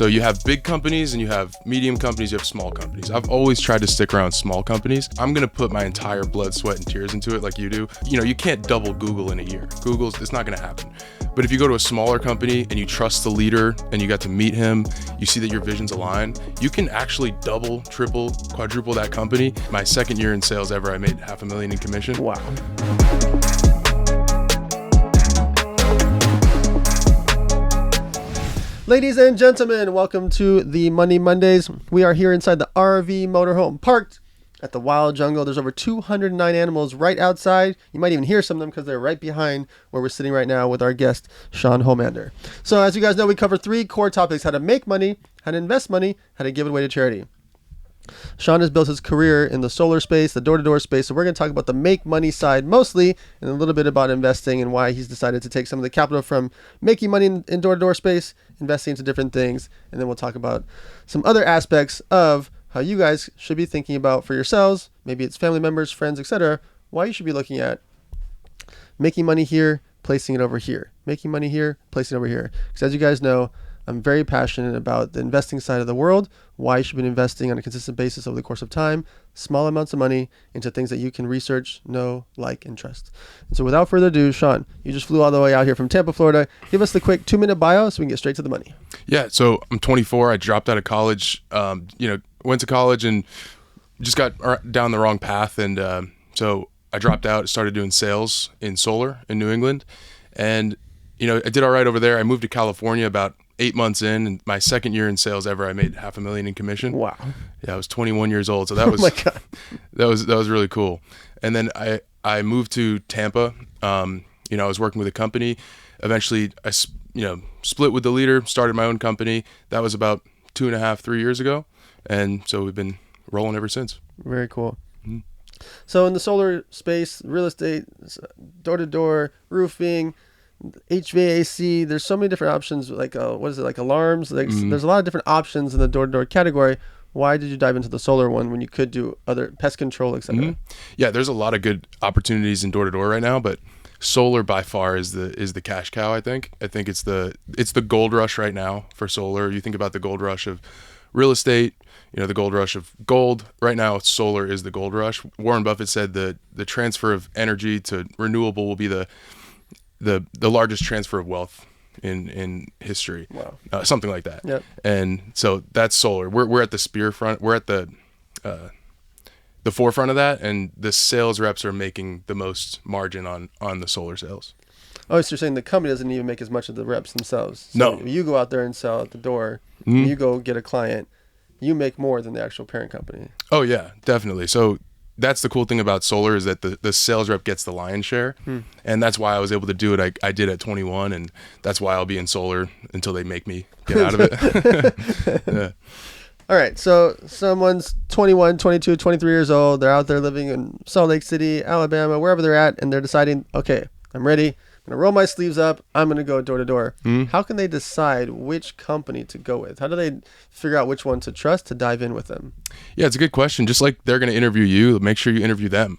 So you have big companies and you have medium companies, you have small companies. I've always tried to stick around small companies. I'm gonna put my entire blood, sweat, and tears into it like you do. You can't double Google in a year. It's not gonna happen. But if you go to a smaller company and you trust the leader and you got to meet him, you see that your visions align, you can actually double, triple, quadruple that company. My second year in sales ever, I made $500,000 in commission. Wow. Ladies and gentlemen, welcome to the Money Mondays. We are here inside the RV motorhome parked at the wild jungle. There's over 209 animals right outside. You might even hear some of them because they're right behind where we're sitting right now with our guest, Sean Holmander. So as you guys know, we cover three core topics: how to make money, how to invest money, how to give it away to charity. Sean has built his career in the solar space, the door-to-door space. So we're going to talk about the make money side mostly, and a little bit about investing and why he's decided to take some of the capital from making money in door-to-door space, investing into different things. And then we'll talk about some other aspects of how you guys should be thinking about for yourselves. Maybe it's family members, friends, etc. Why you should be looking at making money here, placing it over here. Making money here, placing it over here. Because as you guys know, I'm very passionate about the investing side of the world, why you should be investing on a consistent basis over the course of time, small amounts of money into things that you can research, know, like, and trust. And so without further ado, Sean, you just flew all the way out here from Tampa, Florida. Give us the quick 2-minute bio so we can get straight to the money. Yeah, so I'm 24. I dropped out of college, went to college and just got down the wrong path. And so I dropped out, started doing sales in solar in New England. And, I did all right over there. I moved to California about 8 months in, and my second year in sales ever, I made $500,000 in commission. Wow. Yeah, I was 21 years old, so that was oh my God. that was really cool. And then I moved to Tampa. I was working with a company. Eventually, I split with the leader, started my own company. That was about 2.5, 3 years ago, and so we've been rolling ever since. Very cool. Mm-hmm. So in the solar space, real estate, door-to-door, roofing, HVAC, there's so many different options, like like alarms, There's a lot of different options in the door-to-door category. Why did you dive into the solar one when you could do other pest control, etc.? Mm-hmm. Yeah, there's a lot of good opportunities in door-to-door right now, but solar by far is the cash cow. I think it's the gold rush right now for solar. You think about the gold rush of real estate, the gold rush of gold. Right now, solar is the gold rush. Warren Buffett said the transfer of energy to renewable will be the largest transfer of wealth in history. Wow. Something like that. Yep. And so that's solar. We're at the spear front. We're at the forefront of that, and the sales reps are making the most margin on the solar sales. Oh, so you're saying the company doesn't even make as much as the reps themselves? So no. You go out there and sell at the door, and you go get a client, you make more than the actual parent company. Oh yeah, definitely. So that's the cool thing about solar is that the sales rep gets the lion's share. And that's why I was able to do it. I did at 21, and that's why I'll be in solar until they make me get out of it. Yeah. All right. So someone's 21, 22, 23 years old. They're out there living in Salt Lake City, Alabama, wherever they're at. And they're deciding, okay, I'm ready. I'm going to roll my sleeves up. I'm going to go door to door. How can they decide which company to go with? How do they figure out which one to trust to dive in with them? Yeah, it's a good question. Just like they're going to interview you, make sure you interview them.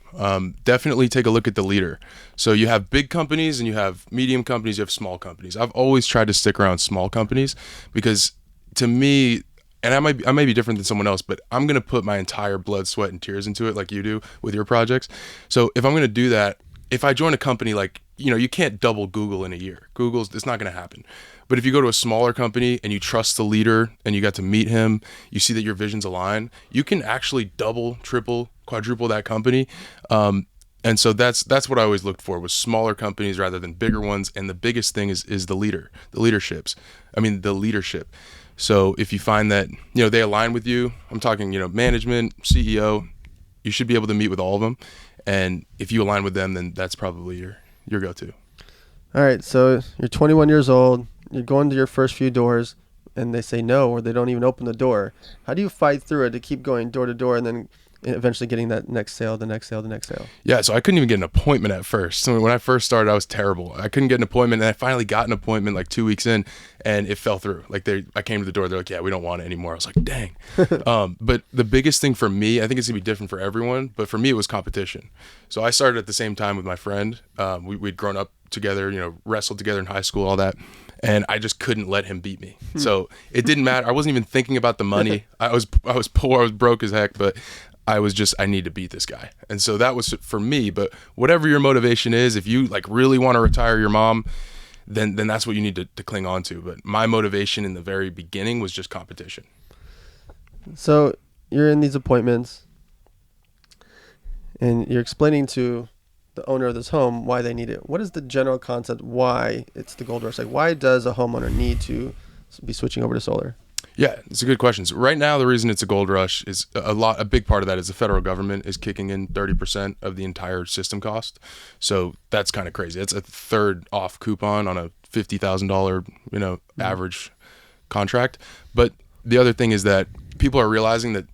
Definitely take a look at the leader. So you have big companies and you have medium companies, you have small companies. I've always tried to stick around small companies because to me, and I might be different than someone else, but I'm going to put my entire blood, sweat, and tears into it like you do with your projects. So if I'm going to do that, if I join a company like, you can't double Google in a year. It's not going to happen. But if you go to a smaller company and you trust the leader and you got to meet him, you see that your visions align, you can actually double, triple, quadruple that company. And so that's what I always looked for, was smaller companies rather than bigger ones. And the biggest thing is the leadership. So if you find that, they align with you, I'm talking, management, CEO, you should be able to meet with all of them. And if you align with them, then that's probably your go-to. All right. So you're 21 years old. You're going to your first few doors and they say no, or they don't even open the door. How do you fight through it to keep going door to door and then eventually getting that next sale, the next sale, the next sale? Yeah, so I couldn't even get an appointment at first. So when I first started, I was terrible. I couldn't get an appointment, and I finally got an appointment like 2 weeks in, and it fell through. I came to the door, they're like, yeah, we don't want it anymore. I was like, dang. But the biggest thing for me, I think it's gonna be different for everyone, but for me, it was competition. So I started at the same time with my friend. We'd grown up together, wrestled together in high school, all that. and I just couldn't let him beat me. So it didn't matter. I wasn't even thinking about the money. I was poor, I was broke as heck, but I need to beat this guy. And so that was for me. But whatever your motivation is, if you like really want to retire your mom, then that's what you need to cling on to. But my motivation in the very beginning was just competition. So you're in these appointments and you're explaining to the owner of this home why they need it. What is the general concept why it's the gold rush? Like, why does a homeowner need to be switching over to solar? Yeah, it's a good question. So right now, the reason it's a gold rush is a big part of that is the federal government is kicking in 30% of the entire system cost. So that's kind of crazy. That's a third off coupon on a $50,000, average contract. But the other thing is that people are realizing that,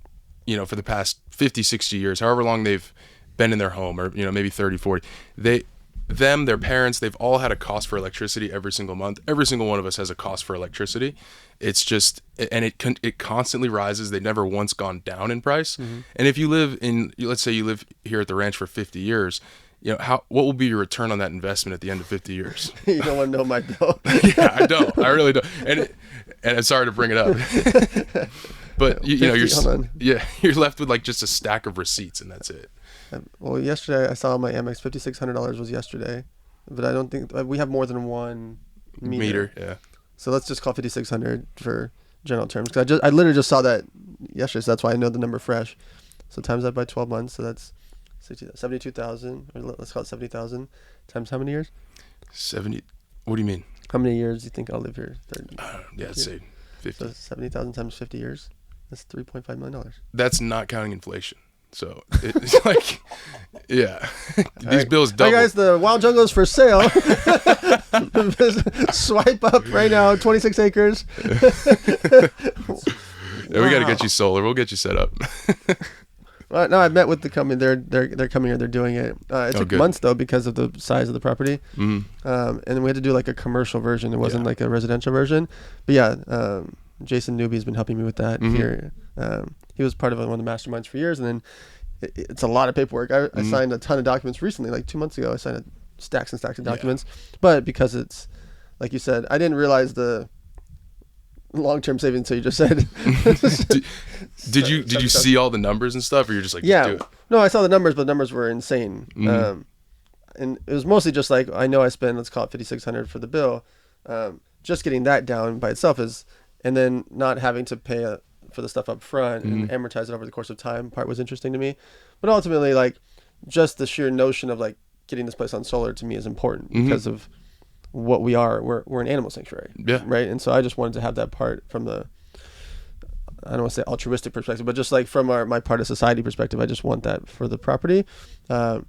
for the past 50, 60 years, however long they've been in their home, or, maybe 30, 40, their parents, they've all had a cost for electricity every single month. Every single one of us has a cost for electricity. It's just, and it constantly rises. They've never once gone down in price. Mm-hmm. And if you live let's say you live here at the ranch for 50 years, what will be your return on that investment at the end of 50 years? You don't want to know my bill. Yeah, I don't. I really don't. And I'm sorry to bring it up. But you're left with like just a stack of receipts, and that's it. Well, yesterday I saw my Amex $5,600 was yesterday, but I don't think we have more than one meter. Yeah. So let's just call 5,600 for general terms. Cause I literally just saw that yesterday, so that's why I know the number fresh. So times that by 12 months, so that's 72,000, or let's call it 70,000. Times how many years? 70. What do you mean? How many years do you think I'll live here? I'd say 50. So 70,000 times 50 years. That's $3.5 million. That's not counting inflation. So it's like, yeah, these bills double. Hi guys, the Wild Jungle is for sale. Swipe up right now, 26 acres. Yeah, we got to get you solar. We'll get you set up. No, I've met with the company. They're coming here. They're doing it. It took months though because of the size of the property. Mm-hmm. And we had to do like a commercial version. It wasn't like a residential version. But yeah, Jason Newby's been helping me with that here. He was part of one of the masterminds for years, and then it's a lot of paperwork. I signed a ton of documents recently, like 2 months ago. I signed stacks and stacks of documents, but because it's like you said, I didn't realize the long-term savings until you just said. Did you see all the numbers and stuff, or you're just like, yeah, just do it? No, I saw the numbers, but the numbers were insane. And it was mostly just like, I know I spent, let's call it $5,600 for the bill. Just getting that down by itself and then not having to pay for the stuff up front and amortize it over the course of time part was interesting to me. But ultimately, like, just the sheer notion of like getting this place on solar to me is important because of what we are. We're an animal sanctuary. Yeah. Right. And so I just wanted to have that part from the, I don't want to say altruistic perspective, but just like from my part of society perspective, I just want that for the property. But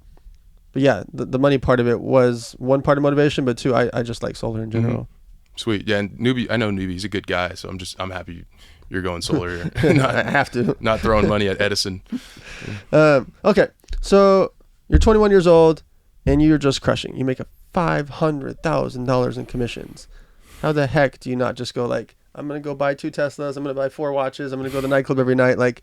yeah, the money part of it was one part of motivation, but two, I just like solar in general. Sweet. Yeah. And I know Newbie, he's a good guy. So I'm happy you're going solar here. I have to. Not throwing money at Edison. Okay. So you're 21 years old and you're just crushing. You make $500,000 in commissions. How the heck do you not just go like, I'm going to go buy 2 Teslas. I'm going to buy 4 watches. I'm going to go to the nightclub every night. Like,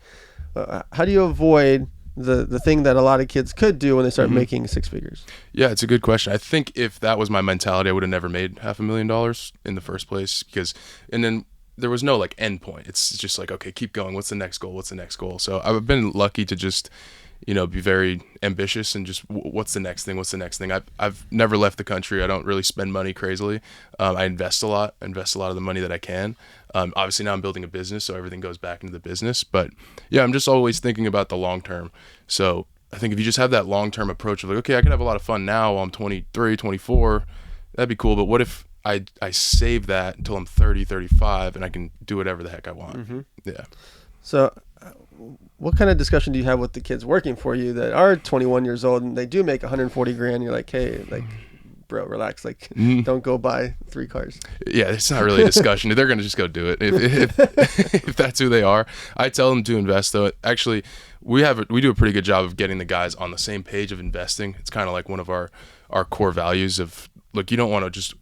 how do you avoid the thing that a lot of kids could do when they start making 6 figures? Yeah, it's a good question. I think if that was my mentality, I would have never made $500,000 in the first place and then there was no like end point. It's just like, okay, keep going. What's the next goal? What's the next goal? So I've been lucky to just, be very ambitious and just what's the next thing? What's the next thing? I've never left the country. I don't really spend money crazily. I invest a lot of the money that I can. Obviously now I'm building a business, so everything goes back into the business. But yeah, I'm just always thinking about the long term. So I think if you just have that long term approach of like, okay, I can have a lot of fun now while I'm 23, 24, that'd be cool. But what if I save that until I'm 30, 35 and I can do whatever the heck I want? Yeah. So what kind of discussion do you have with the kids working for you that are 21 years old and they do make 140 grand? You're like, hey, like, bro, relax. Like, don't go buy 3 cars. Yeah, it's not really a discussion. They're going to just go do it. If that's who they are. I tell them to invest, though. Actually, we do a pretty good job of getting the guys on the same page of investing. It's kind of like one of our core values of, look, you don't want to just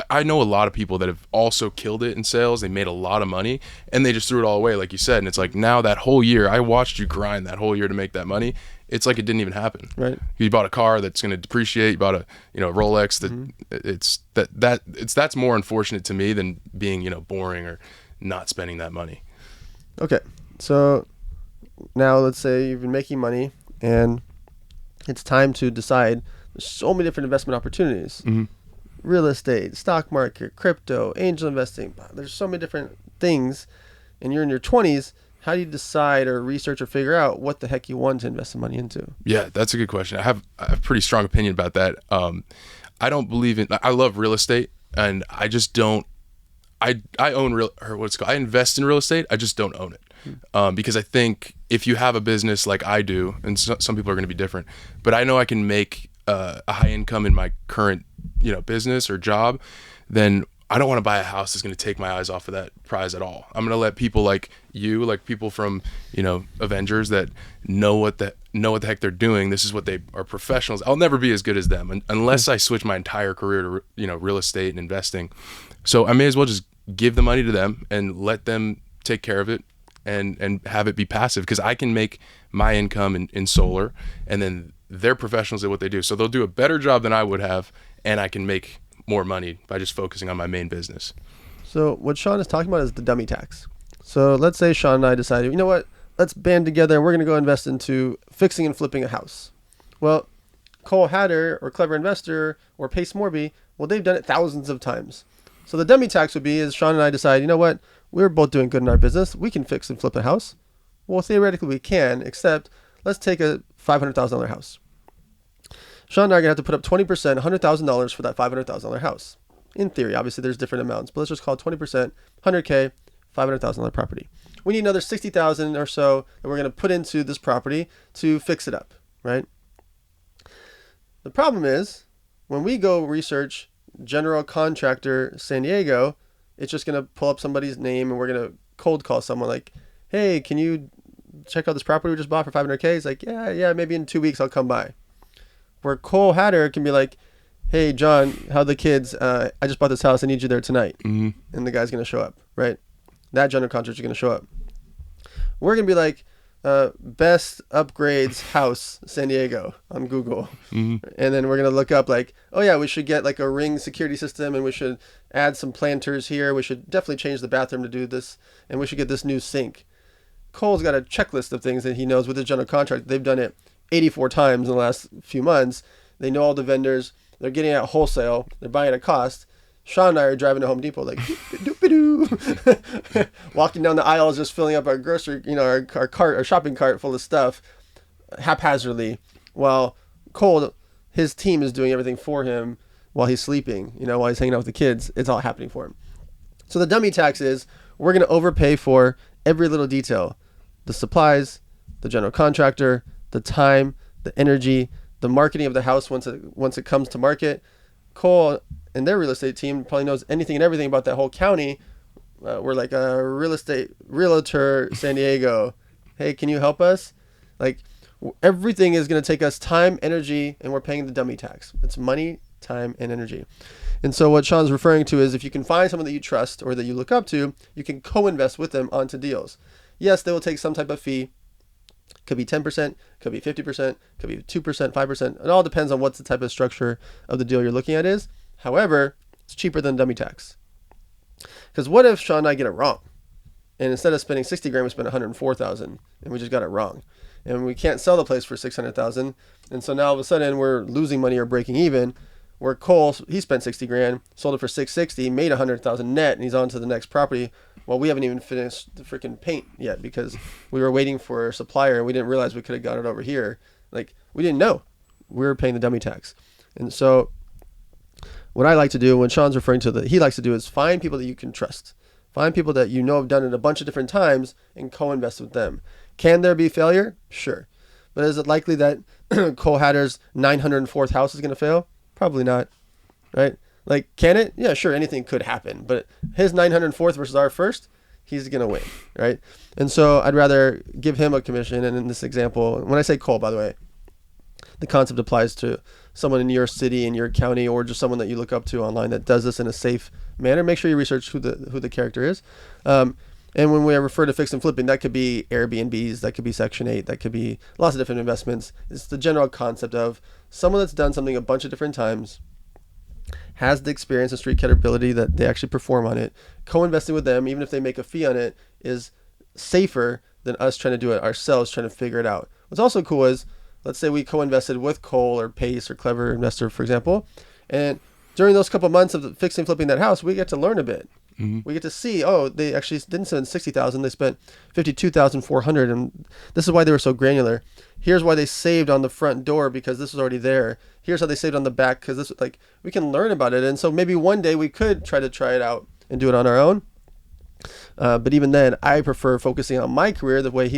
I know a lot of people that have also killed it in sales. They made a lot of money and they just threw it all away, like you said. And it's like, now that whole year, I watched you grind that whole year to make that money. It's like it didn't even happen. Right. You bought a car that's going to depreciate. You bought a Rolex. That's more unfortunate to me than being boring or not spending that money. Okay, so now let's say you've been making money and it's time to decide. There's so many different investment opportunities. Real estate, stock market, crypto, angel investing. There's so many different things, and you're in your 20s. How do you decide or research or figure out what the heck you want to invest some money into? Yeah, that's a good question. I have a pretty strong opinion about that. I don't believe in. I love real estate, and I just don't. I own I invest in real estate. I just don't own it, because I think if you have a business like I do, and some people are going to be different, but I know I can make a high income in my current business or job, then I don't want to buy a house that's going to take my eyes off of that prize at all. I'm going to let people like you, like people from Avengers that know what the heck they're doing. This is what they are, professionals. I'll never be as good as them unless I switch my entire career to real estate and investing. So I may as well just give the money to them and let them take care of it and have it be passive, because I can make my income in solar, and then they're professionals at what they do. So they'll do a better job than I would have, and I can make more money by just focusing on my main business. So what Sean is talking about is the dummy tax. So let's say Sean and I decided, you know what, let's band together and we're going to go invest into fixing and flipping a house. Well, Cole Hatter or Clever Investor or Pace Morby, well, they've done it thousands of times. So the dummy tax would be is Sean and I decide, you know what, we're both doing good in our business. We can fix and flip a house. Well, theoretically we can, except let's take a $500,000 house. Sean and I are going to have to put up 20%, $100,000 for that $500,000 house. In theory, obviously there's different amounts, but let's just call it 20%, $100K, $500,000 property. We need another $60,000 or so that we're going to put into this property to fix it up, right? The problem is when we go research general contractor San Diego, it's just going to pull up somebody's name and we're going to cold call someone like, hey, can you check out this property we just bought for $500K? He's like, yeah, maybe in 2 weeks I'll come by. Where Cole Hatter can be like, hey, John, how are the kids? I just bought this house. I need you there tonight. And the guy's going to show up, right? That general contractor is going to show up. We're going to be like, best upgrades house, San Diego on Google. And then we're going to look up like, oh yeah, we should get like a Ring security system, and we should add some planters here. We should definitely change the bathroom to do this. And we should get this new sink. Cole's got a checklist of things that he knows with his general contractor. They've done it 84 times in the last few months. They know all the vendors. They're getting it at wholesale. They're buying at cost. Sean and I are driving to Home Depot like doop-a-doo. Walking down the aisles, just filling up our grocery, our cart, our shopping cart full of stuff haphazardly, while Cole, his team is doing everything for him while he's sleeping, while he's hanging out with the kids. It's all happening for him. So the dummy tax is we're going to overpay for every little detail. The supplies, the general contractor, the time, the energy, the marketing of the house once it comes to market. Cole and their real estate team probably knows anything and everything about that whole county. We're like a real estate realtor, San Diego. Hey, can you help us? Like everything is going to take us time, energy, and we're paying the dummy tax. It's money, time, and energy. And so what Sean's referring to is if you can find someone that you trust or that you look up to, you can co-invest with them onto deals. Yes, they will take some type of fee. Could be 10%, could be 50%, could be 2%, 5%. It all depends on what the type of structure of the deal you're looking at is. However, it's cheaper than dummy tax. Because what if Sean and I get it wrong? And instead of spending 60 grand, we spend 104,000 and we just got it wrong. And we can't sell the place for 600,000. And so now all of a sudden we're losing money or breaking even. Where Cole, he spent 60 grand, sold it for 660, made 100,000 net, and he's on to the next property. Well, we haven't even finished the freaking paint yet because we were waiting for a supplier and we didn't realize we could have got it over here. Like, we didn't know. We were paying the dummy tax. And so what I like to do when Sean's referring to he likes to do is find people that you can trust. Find people that have done it a bunch of different times and co-invest with them. Can there be failure? Sure. But is it likely that Cole Hatter's 904th house is going to fail? Probably not, right? Like, can it? Yeah, sure, anything could happen. But his 904th versus our first, he's going to win, right? And so I'd rather give him a commission. And in this example, when I say Cole, by the way, the concept applies to someone in your city, in your county, or just someone that you look up to online that does this in a safe manner, make sure you research who the character is. And when we refer to fix and flipping, that could be Airbnbs, that could be Section 8, that could be lots of different investments. It's the general concept of someone that's done something a bunch of different times, has the experience and street credibility that they actually perform on it. Co-investing with them, even if they make a fee on it, is safer than us trying to do it ourselves, trying to figure it out. What's also cool is, let's say we co-invested with Cole or Pace or Clever Investor, for example, and during those couple months of fixing and flipping that house, we get to learn a bit. We get to see, they actually didn't spend $60,000, they spent $52,400, and this is why they were so granular. Here's why they saved on the front door, because this was already there. Here's how they saved on the back, because this, like, we can learn about it. And so maybe one day we could try it out and do it on our own. But even then, I prefer focusing on my career the way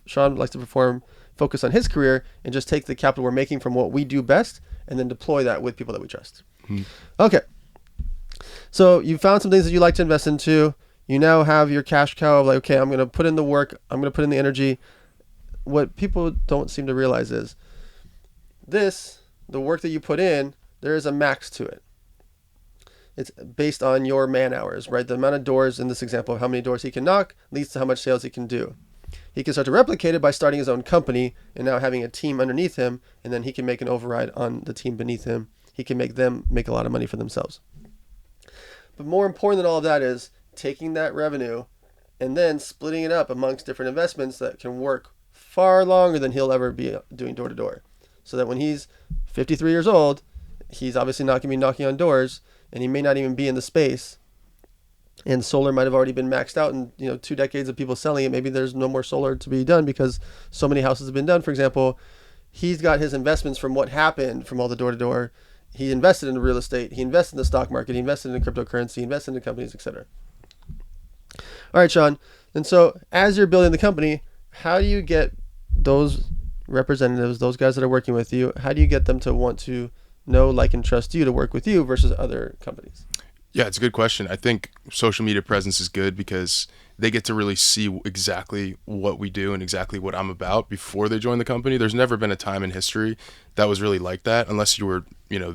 Sean likes to perform, focus on his career, and just take the capital we're making from what we do best and then deploy that with people that we trust. Okay. So you found some things that you like to invest into. You now have your cash cow of like, okay, I'm going to put in the work. I'm going to put in the energy. What people don't seem to realize is the work that you put in, there is a max to it. It's based on your man hours, right? The amount of doors in this example of how many doors he can knock leads to how much sales he can do. He can start to replicate it by starting his own company and now having a team underneath him, and then he can make an override on the team beneath him. He can make them make a lot of money for themselves. But more important than all of that is taking that revenue and then splitting it up amongst different investments that can work far longer than he'll ever be doing door to door. So that when he's 53 years old, he's obviously not going to be knocking on doors, and he may not even be in the space. And solar might have already been maxed out, and 2 decades of people selling it. Maybe there's no more solar to be done because so many houses have been done. For example, he's got his investments from what happened from all the door to door. He invested in real estate. He invested in the stock market. He invested in cryptocurrency. He invested in companies, etc. All right, Sean. And so as you're building the company, how do you get those representatives, those guys that are working with you, how do you get them to want to know, like, and trust you to work with you versus other companies? Yeah, it's a good question. I think social media presence is good because they get to really see exactly what we do and exactly what I'm about before they join the company. There's never been a time in history that was really like that, unless you were,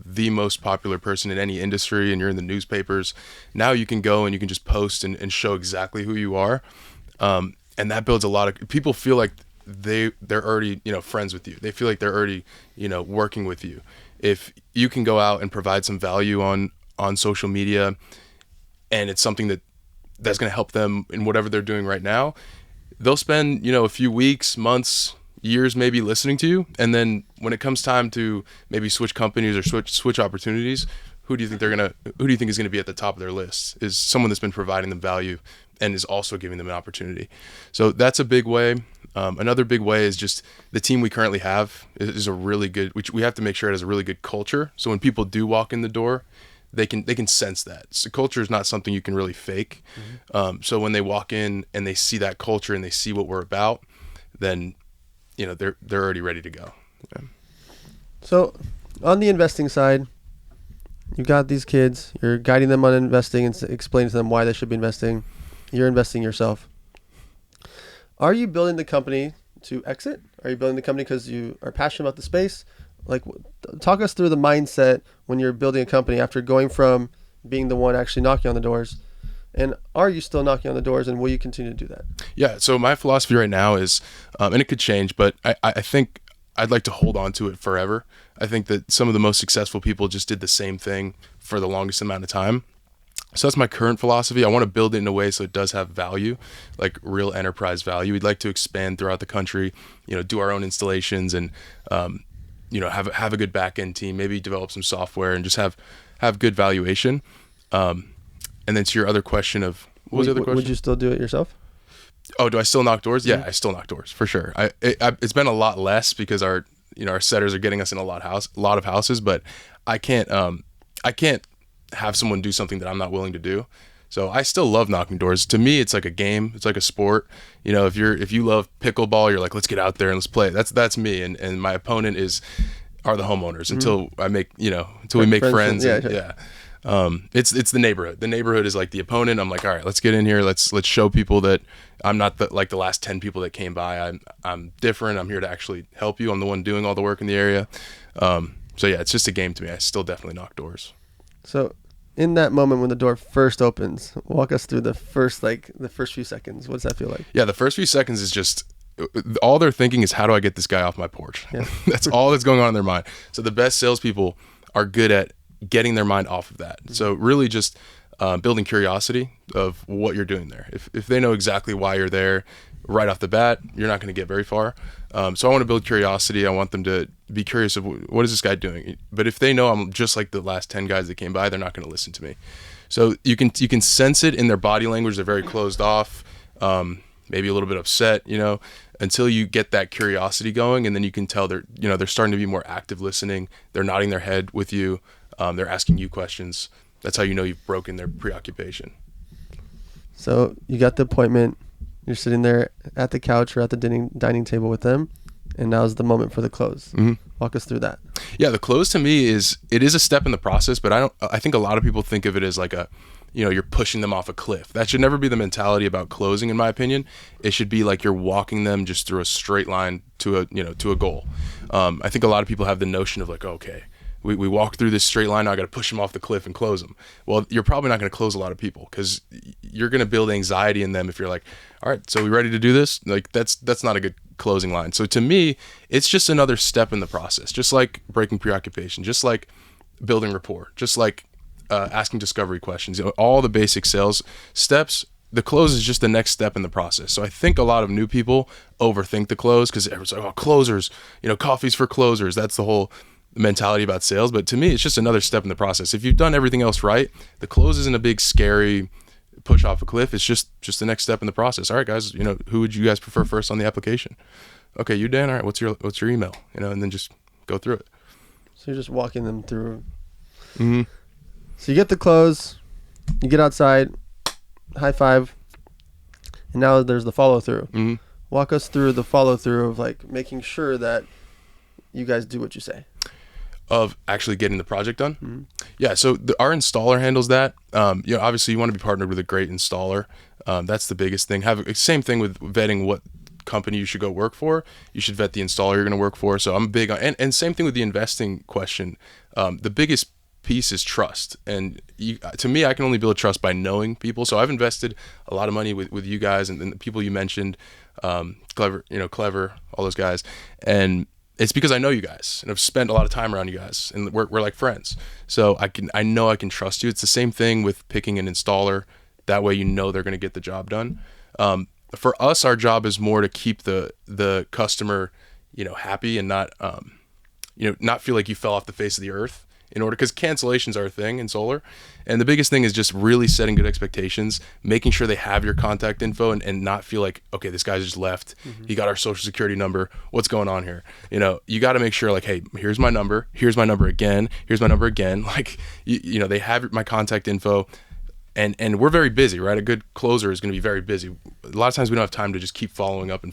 the most popular person in any industry and you're in the newspapers. Now you can go and you can just post and show exactly who you are. And that builds a lot of people feel like they're already, friends with you. They feel like they're already, working with you. If you can go out and provide some value on social media, and it's something that's going to help them in whatever they're doing right now, they'll spend, a few weeks, months, years maybe listening to you. And then when it comes time to maybe switch companies or switch opportunities, who do you think is going to be at the top of their list? Is someone that's been providing them value and is also giving them an opportunity. So that's a big way. Another big way is just the team we currently have is a really good, which we have to make sure it has a really good culture. So when people do walk in the door, they can sense that. So culture is not something you can really fake. So when they walk in and they see that culture and they see what we're about, then they're already ready to go. Yeah. So on the investing side, you've got these kids, you're guiding them on investing and explaining to them why they should be investing. You're investing yourself. Are you building the company to exit? Are you building the company because you are passionate about the space? Like, talk us through the mindset when you're building a company after going from being the one actually knocking on the doors. And are you still knocking on the doors, and will you continue to do that? Yeah, so my philosophy right now is, and it could change, but I think I'd like to hold on to it forever. I think that some of the most successful people just did the same thing for the longest amount of time. So that's my current philosophy. I want to build it in a way so it does have value, like real enterprise value. We'd like to expand throughout the country, do our own installations and, have a good back end team, maybe develop some software and just have good valuation. And then to your other question of, what was the other question? Would you still do it yourself? Oh, do I still knock doors? Yeah, I still knock doors for sure. It's been a lot less because our setters are getting us in a lot of houses, but I can't have someone do something that I'm not willing to do. So I still love knocking doors. To me, it's like a game. It's like a sport. If you love pickleball, you're like, let's get out there and let's play. That's me. And my opponent are the homeowners until we make friends. Yeah. It's the neighborhood. The neighborhood is like the opponent. I'm like, all right, let's get in here. Let's show people that I'm not like the last 10 people that came by. I'm different. I'm here to actually help you. I'm the one doing all the work in the area. So yeah, it's just a game to me. I still definitely knock doors. So in that moment when the door first opens, walk us through the first few seconds. What does that feel like? Yeah, the first few seconds is just all they're thinking is, how do I get this guy off my porch? Yeah. That's all that's going on in their mind. So the best salespeople are good at getting their mind off of that. So really just building curiosity of what you're doing there. If they know exactly why you're there right off the bat, you're not going to get very far. So I want to build curiosity. I want them to be curious of what is this guy doing. But if they know I'm just like the last 10 guys that came by, they're not going to listen to me. So you can sense it in their body language. They're very closed off, maybe a little bit upset, until you get that curiosity going, and then you can tell they're starting to be more active listening. They're nodding their head with you. They're asking you questions. That's how you know you've broken their preoccupation. So you got the appointment. You're sitting there at the couch or at the dining table with them, and now's the moment for the close. Mm-hmm. Walk us through that. Yeah, the close to me is a step in the process, but I think a lot of people think of it as like you're pushing them off a cliff. That should never be the mentality about closing, in my opinion. It should be like you're walking them just through a straight line to a goal. I think a lot of people have the notion of like, okay, we walk through this straight line, now I got to push them off the cliff and close them. Well, you're probably not going to close a lot of people, because you're going to build anxiety in them if you're like, all right, so we ready to do this? Like that's not a good closing line. So to me, it's just another step in the process, just like breaking preoccupation, just like building rapport, just like asking discovery questions, all the basic sales steps. The close is just the next step in the process. So I think a lot of new people overthink the close, because everyone's like, oh, closers, coffee's for closers. That's the whole mentality about sales. But to me, it's just another step in the process. If you've done everything else right, the close isn't a big scary push off a cliff. It's just the next step in the process. All right, guys, who would you guys prefer first on the application? Okay, you, Dan. All right, what's your email? And then just go through it. So you're just walking them through. Mm-hmm. So you get the close, you get outside, high five, and now there's the follow through. Mm-hmm. Walk us through the follow through of like making sure that you guys do what you say. Of actually getting the project done. Mm-hmm. Yeah, so our installer handles that. Obviously you want to be partnered with a great installer. That's the biggest thing. Same thing with vetting what company you should go work for. You should vet the installer you're going to work for. So I'm big on, and same thing with the investing question. The biggest piece is trust, and to me, I can only build trust by knowing people. So I've invested a lot of money with you guys and the people you mentioned, Clever, all those guys, and it's because I know you guys and I've spent a lot of time around you guys, and we're like friends. So I know I can trust you. It's the same thing with picking an installer. That way, they're going to get the job done. For us, our job is more to keep the customer, happy and not, not feel like you fell off the face of the earth. Because cancellations are a thing in solar. And the biggest thing is just really setting good expectations, making sure they have your contact info and not feel like, okay, this guy's just left. Mm-hmm. He got our social security number. What's going on here? You got to make sure like, hey, here's my number. Here's my number again. Here's my number again. Like, they have my contact info. And we're very busy, right? A good closer is going to be very busy. A lot of times we don't have time to just keep following up.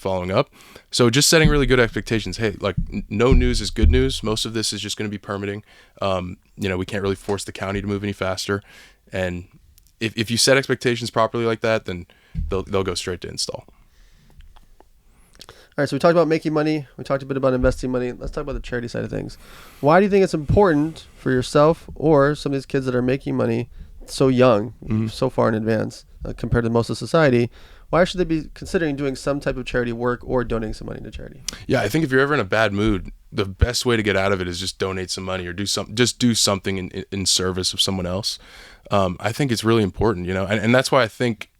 So just setting really good expectations. Hey, like no news is good news. Most of this is just going to be permitting. We can't really force the county to move any faster. And if you set expectations properly like that, then they'll go straight to install. All right, so we talked about making money. We talked a bit about investing money. Let's talk about the charity side of things. Why do you think it's important for yourself or some of these kids that are making money so young, mm-hmm. so far in advance compared to most of society? Why should they be considering doing some type of charity work or donating some money to charity? Yeah, I think if you're ever in a bad mood, the best way to get out of it is just donate some money or do something in service of someone else. I think it's really important, and that's why I think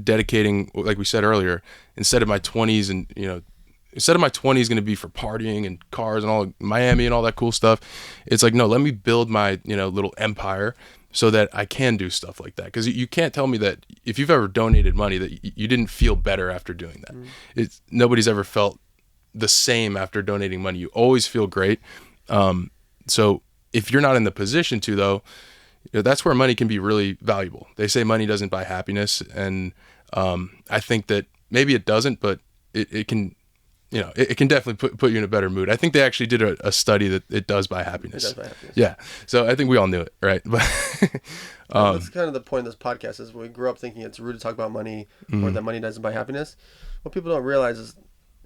dedicating, like we said earlier, instead of my 20s going to be for partying and cars and all Miami and all that cool stuff, it's like, no, let me build my little empire so that I can do stuff like that. Because you can't tell me that if you've ever donated money that you didn't feel better after doing that. Mm. Nobody's ever felt the same after donating money. You always feel great. So if you're not in the position to, though, that's where money can be really valuable. They say money doesn't buy happiness, and I think that maybe it doesn't, but it can. It can definitely put you in a better mood. I think they actually did a study that it does buy happiness. It does buy happiness. Yeah. So I think we all knew it, right? But that's kind of the point of this podcast is we grew up thinking it's rude to talk about money or that money doesn't buy happiness. What people don't realize is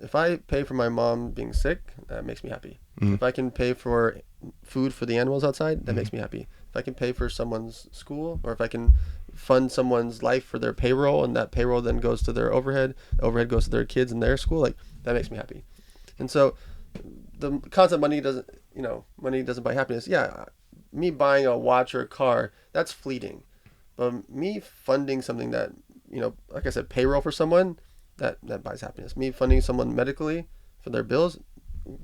if I pay for my mom being sick, that makes me happy. If I can pay for food for the animals outside, that makes me happy. If I can pay for someone's school, or if I can fund someone's life for their payroll, and that payroll then goes to their overhead, the overhead goes to their kids and their school, like that makes me happy. And so the concept money doesn't buy happiness. Yeah, me buying a watch or a car, that's fleeting. But me funding something that, like I said, payroll for someone, that buys happiness. Me funding someone medically for their bills,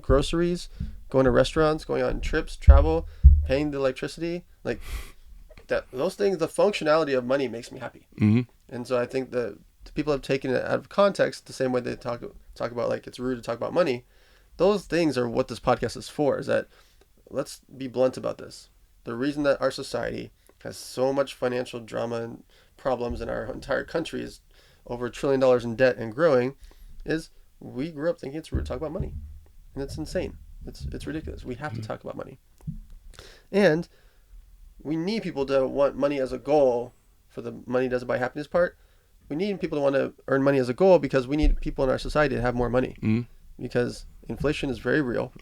groceries, going to restaurants, going on trips, travel, paying the electricity, like that, those things, the functionality of money makes me happy. And so I think that people have taken it out of context the same way they talk about like it's rude to talk about money. Those things are what this podcast is for, is that let's be blunt about this. The reason that our society has so much financial drama and problems in our entire country is over $1 trillion in debt and growing, is we grew up thinking it's rude to talk about money. And it's insane. It's ridiculous. We have to talk about money. And we need people to want money as a goal for the money doesn't buy happiness part. We need people to want to earn money as a goal because we need people in our society to have more money. Because inflation is very real.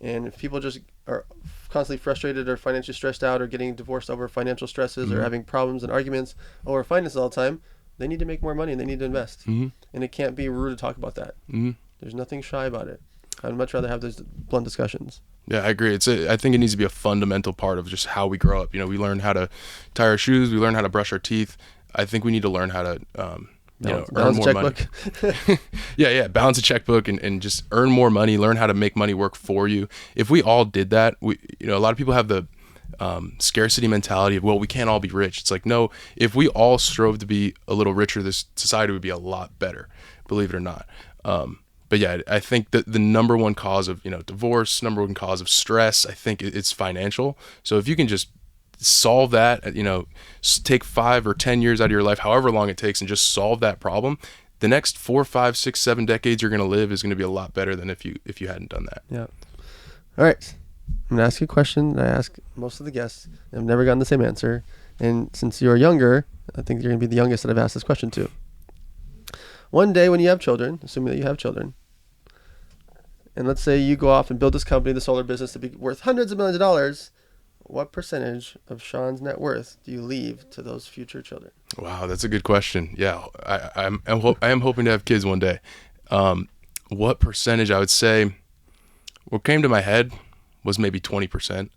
And if people just are constantly frustrated or financially stressed out or getting divorced over financial stresses or having problems and arguments over finances all the time, they need to make more money and they need to invest. And it can't be rude to talk about that. There's nothing shy about it. I'd much rather have those blunt discussions. Yeah, I agree. I think it needs to be a fundamental part of just how we grow up. We learn how to tie our shoes. We learn how to brush our teeth. I think we need to learn how to, earn more money. Yeah, balance a checkbook and just earn more money. Learn how to make money work for you. If we all did that, a lot of people have the scarcity mentality of, well, we can't all be rich. It's like, no, if we all strove to be a little richer, this society would be a lot better, believe it or not. But yeah, I think that the number one cause of, divorce, number one cause of stress, I think it's financial. So if you can just solve that, take 5 or 10 years out of your life, however long it takes, and just solve that problem, the next 4, 5, 6, 7 decades you're going to live is going to be a lot better than if you hadn't done that. Yeah. All right. I'm going to ask you a question that I ask most of the guests. I've never gotten the same answer. And since you're younger, I think you're going to be the youngest that I've asked this question to. One day when you have children, assuming that you have children, and let's say you go off and build this company, the solar business, to be worth hundreds of millions of dollars, what percentage of Sean's net worth do you leave to those future children? Wow, that's a good question. Yeah, I am hoping to have kids one day. What percentage? I would say what came to my head was maybe 20%.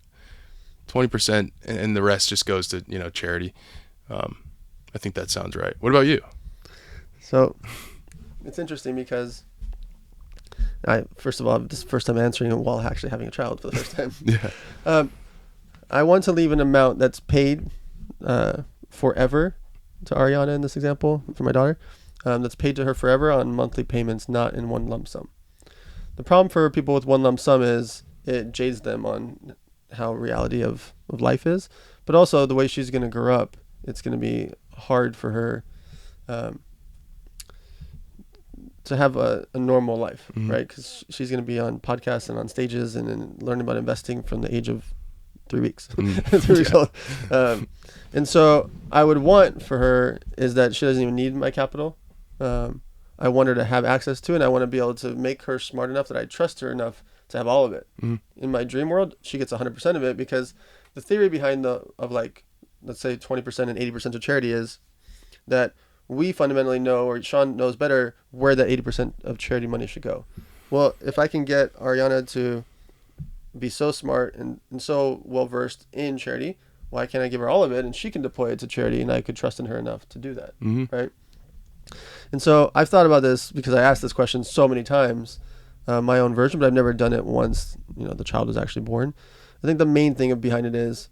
20%, and the rest just goes to, charity. I think that sounds right. What about you? So it's interesting because first of all, this is the first time answering it while actually having a child for the first time. Yeah. I want to leave an amount that's paid forever to Ariana in this example for my daughter. That's paid to her forever on monthly payments, not in one lump sum. The problem for people with one lump sum is it jades them on how reality of life is, but also the way she's going to grow up. It's going to be hard for her to have a normal life, right? Because she's going to be on podcasts and on stages and learning about investing from the age of 3 weeks. 3 weeks old. And so I would want for her is that she doesn't even need my capital. I want her to have access to it, and I want to be able to make her smart enough that I trust her enough to have all of it. In my dream world, she gets 100% of it, because the theory behind let's say 20% and 80% of charity is that we fundamentally know, or Sean knows better, where that 80% of charity money should go. Well, if I can get Ariana to be so smart and so well versed in charity, why can't I give her all of it and she can deploy it to charity, and I could trust in her enough to do that, right? And so I've thought about this because I asked this question so many times, my own version, but I've never done it once the child was actually born. I think the main thing behind it is,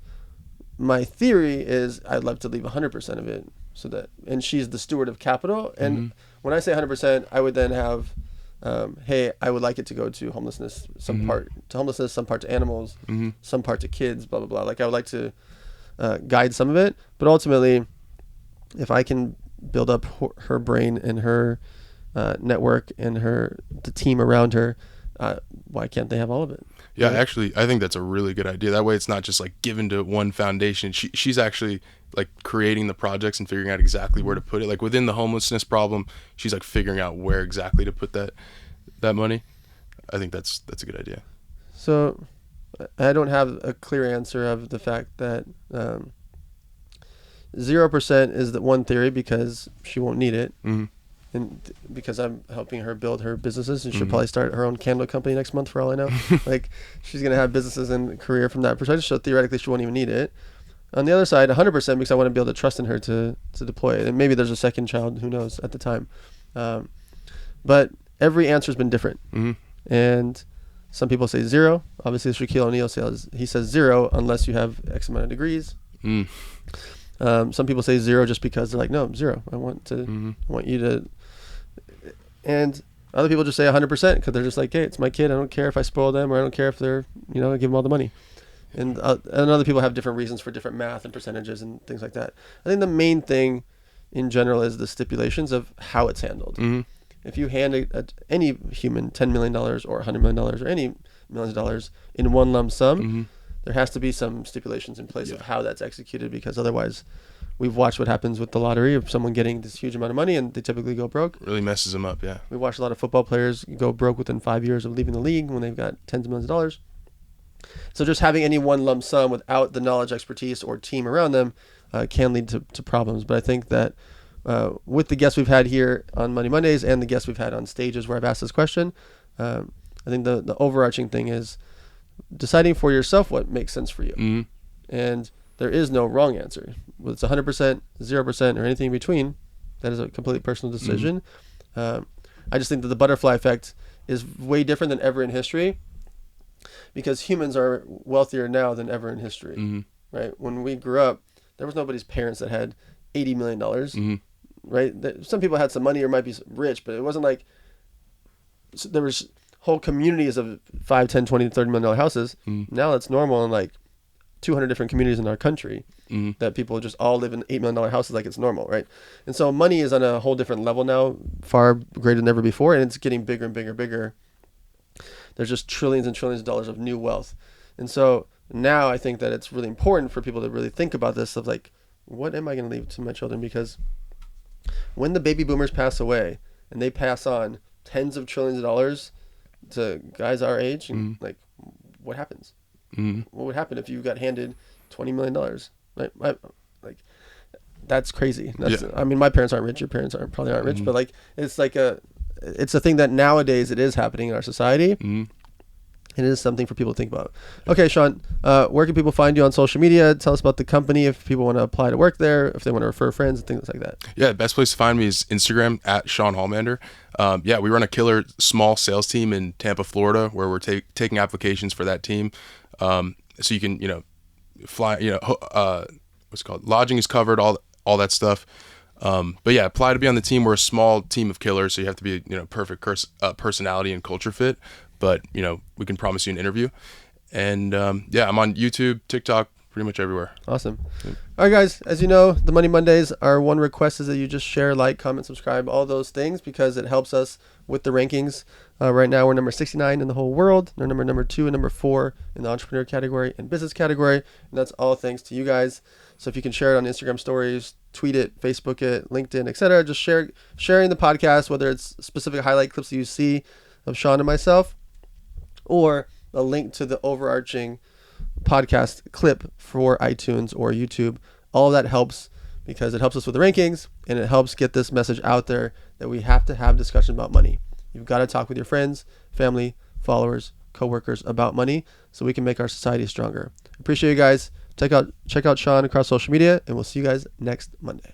my theory is I'd love to leave 100% of it, and she's the steward of capital. And when I say 100%, I would then have, hey, I would like it to go to homelessness, some part to homelessness, some part to animals, some part to kids, blah, blah, blah. Like I would like to guide some of it, but ultimately, if I can build up her brain and her network and the team around her, why can't they have all of it? Yeah, actually, I think that's a really good idea. That way it's not just like given to one foundation. She's actually like creating the projects and figuring out exactly where to put it. Like within the homelessness problem, she's like figuring out where exactly to put that money. I think that's a good idea. So I don't have a clear answer of the fact that 0% is the one theory because she won't need it. Mm-hmm. And because I'm helping her build her businesses, and she'll Mm-hmm. probably start her own candle company next month for all I know. Like, she's going to have businesses and career from that perspective. So theoretically she won't even need it. On the other side, 100% because I want to be able to trust in her to deploy it. And maybe there's a second child, who knows at the time. But every answer has been different. Mm-hmm. And some people say 0. Obviously, Shaquille O'Neal says, he says 0 unless you have X amount of degrees. Mm. Some people say 0 just because they're like, no, 0. I want you to. And other people just say 100% because they're just like, hey, it's my kid. I don't care if I spoil them, or I don't care if they're, I give them all the money. And other people have different reasons for different math and percentages and things like that. I think the main thing in general is the stipulations of how it's handled. Mm-hmm. If you hand any human $10 million or $100 million or any millions of dollars in one lump sum, there has to be some stipulations in place of how that's executed, because otherwise we've watched what happens with the lottery of someone getting this huge amount of money and they typically go broke. Really messes them up, yeah. We watched a lot of football players go broke within 5 years of leaving the league when they've got tens of millions of dollars. So just having any one lump sum without the knowledge, expertise, or team around them can lead to problems. But I think that with the guests we've had here on Money Mondays and the guests we've had on stages where I've asked this question, I think the overarching thing is deciding for yourself what makes sense for you. Mm-hmm. And there is no wrong answer. Whether it's 100%, 0%, or anything in between, that is a completely personal decision. I just think that the butterfly effect is way different than ever in history, because humans are wealthier now than ever in history, right? When we grew up, there was nobody's parents that had $80 million, right? Some people had some money or might be rich, but it wasn't like there was whole communities of $5, $10, $20, $30 million houses. Now it's normal in like 200 different communities in our country that people just all live in $8 million houses like it's normal, right? And so money is on a whole different level now, far greater than ever before, and it's getting bigger and bigger and bigger. There's just trillions and trillions of dollars of new wealth. And so now I think that it's really important for people to really think about this of like, what am I going to leave to my children? Because when the baby boomers pass away and they pass on tens of trillions of dollars to guys our age, and like, what happens? What would happen if you got handed $20 million? Right? Like, that's crazy. I mean, my parents aren't rich. Your parents probably aren't rich, but like, it's like it's a thing that nowadays it is happening in our society. It is something for people to think about. Okay, Sean, where can people find you on social media? Tell us about the company if people want to apply to work there, if they want to refer friends and things like that. Yeah, the best place to find me is Instagram at Sean Holmander. We run a killer small sales team in Tampa, Florida, where we're taking applications for that team. So you can, fly, what's it called? Lodging is covered, all that stuff. But yeah, apply to be on the team. We're a small team of killers, so you have to be, perfect personality and culture fit. But, we can promise you an interview. And I'm on YouTube, TikTok, pretty much everywhere. Awesome. All right, guys, as you know, the Money Mondays, our one request is that you just share, like, comment, subscribe, all those things, because it helps us with the rankings. Right now, we're number 69 in the whole world. We're number 2 and number 4 in the entrepreneur category and business category. And that's all thanks to you guys. So if you can share it on Instagram stories, tweet it, Facebook it, LinkedIn, etc., just sharing the podcast, whether it's specific highlight clips that you see of Sean and myself, or a link to the overarching podcast clip for iTunes or YouTube. All of that helps, because it helps us with the rankings, and it helps get this message out there that we have to have discussion about money. You've got to talk with your friends, family, followers, coworkers about money so we can make our society stronger. Appreciate you guys. Check out Sean across social media, and we'll see you guys next Monday.